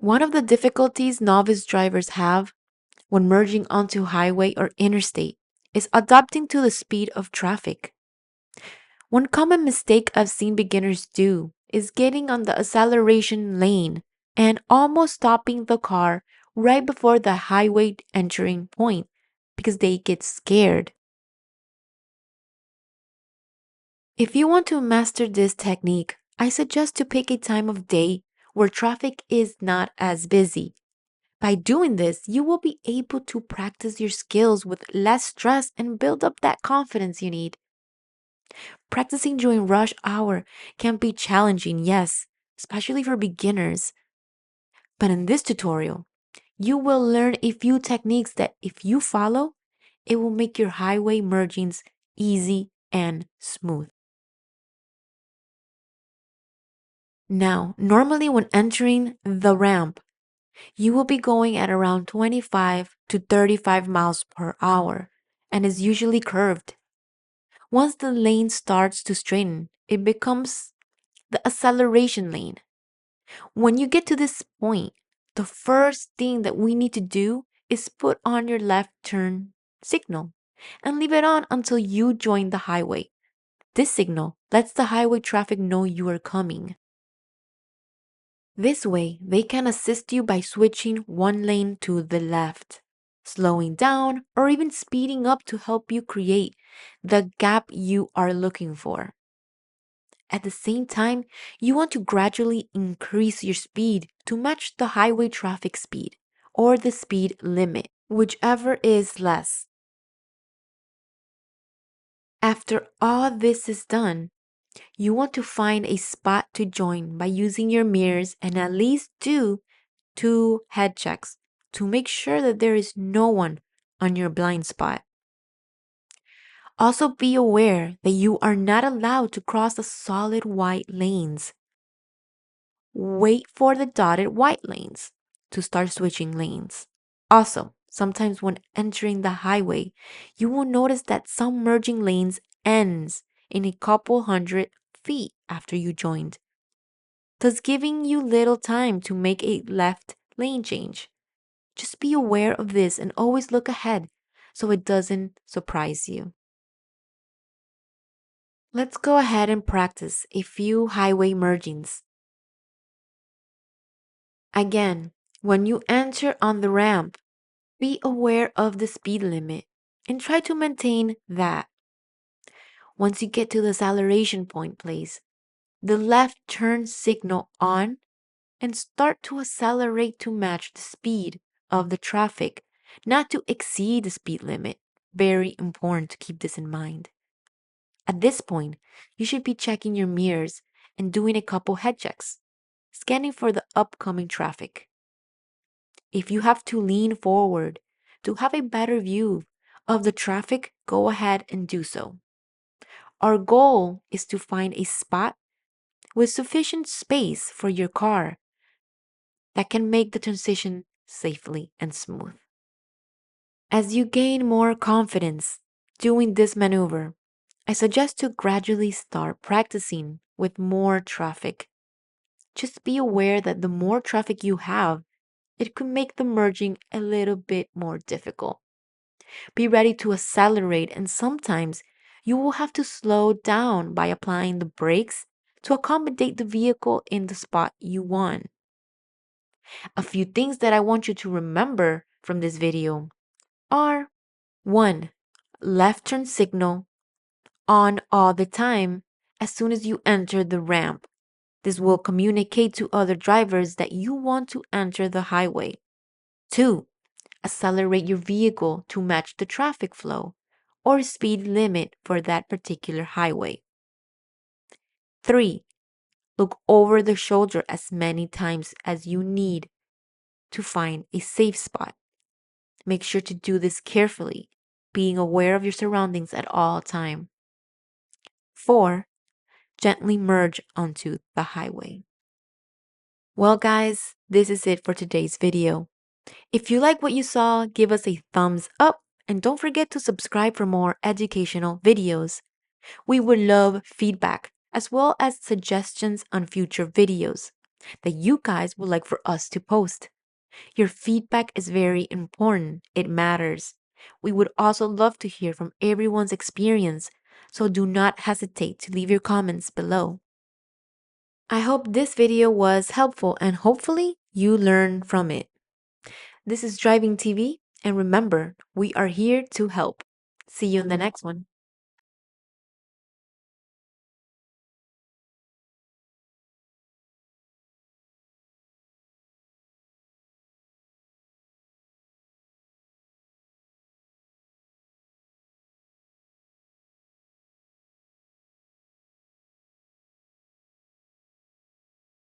One of the difficulties novice drivers have when merging onto highway or interstate is adapting to the speed of traffic. One common mistake I've seen beginners do is getting on the acceleration lane and almost stopping the car right before the highway entering point because they get scared. If you want to master this technique, I suggest to pick a time of day where traffic is not as busy. By doing this, you will be able to practice your skills with less stress and build up that confidence you need. Practicing during rush hour can be challenging, yes, especially for beginners. But in this tutorial, you will learn a few techniques that if you follow, it will make your highway mergings easy and smooth. Now, normally when entering the ramp, you will be going at around 25 to 35 miles per hour and is usually curved. Once the lane starts to straighten, it becomes the acceleration lane. When you get to this point, the first thing that we need to do is put on your left turn signal and leave it on until you join the highway. This signal lets the highway traffic know you are coming. This way, they can assist you by switching one lane to the left, slowing down, or even speeding up to help you create the gap you are looking for. At the same time, you want to gradually increase your speed to match the highway traffic speed or the speed limit, whichever is less. After all this is done, you want to find a spot to join by using your mirrors and at least do two head checks to make sure that there is no one on your blind spot. Also, be aware that you are not allowed to cross the solid white lanes. Wait for the dotted white lanes to start switching lanes. Also, sometimes when entering the highway, you will notice that some merging lanes ends in a couple hundred feet after you joined, thus giving you little time to make a left lane change. Just be aware of this and always look ahead so it doesn't surprise you. Let's go ahead and practice a few highway mergings. Again, when you enter on the ramp, be aware of the speed limit and try to maintain that. Once you get to the acceleration point, place the left turn signal on and start to accelerate to match the speed of the traffic, not to exceed the speed limit. Very important to keep this in mind. At this point, you should be checking your mirrors and doing a couple head checks, scanning for the upcoming traffic. If you have to lean forward to have a better view of the traffic, go ahead and do so. Our goal is to find a spot with sufficient space for your car that can make the transition safely and smooth. As you gain more confidence doing this maneuver, I suggest to gradually start practicing with more traffic. Just be aware that the more traffic you have, it could make the merging a little bit more difficult. Be ready to accelerate, and sometimes you will have to slow down by applying the brakes to accommodate the vehicle in the spot you want. A few things that I want you to remember from this video are 1. Left turn signal on all the time as soon as you enter the ramp. This will communicate to other drivers that you want to enter the highway. 2. Accelerate your vehicle to match the traffic flow or speed limit for that particular highway. 3. Look over the shoulder as many times as you need to find a safe spot. Make sure to do this carefully, being aware of your surroundings at all time. 4. Gently merge onto the highway. Well, guys, this is it for today's video. If you like what you saw, give us a thumbs up and don't forget to subscribe for more educational videos. We would love feedback as well as suggestions on future videos. that you guys would like for us to post. Your feedback is very important, it matters. We would also love to hear from everyone's experience, so do not hesitate to leave your comments below. I hope this video was helpful and hopefully you learned from it. This is Driving TV, and remember, we are here to help. See you in the next one.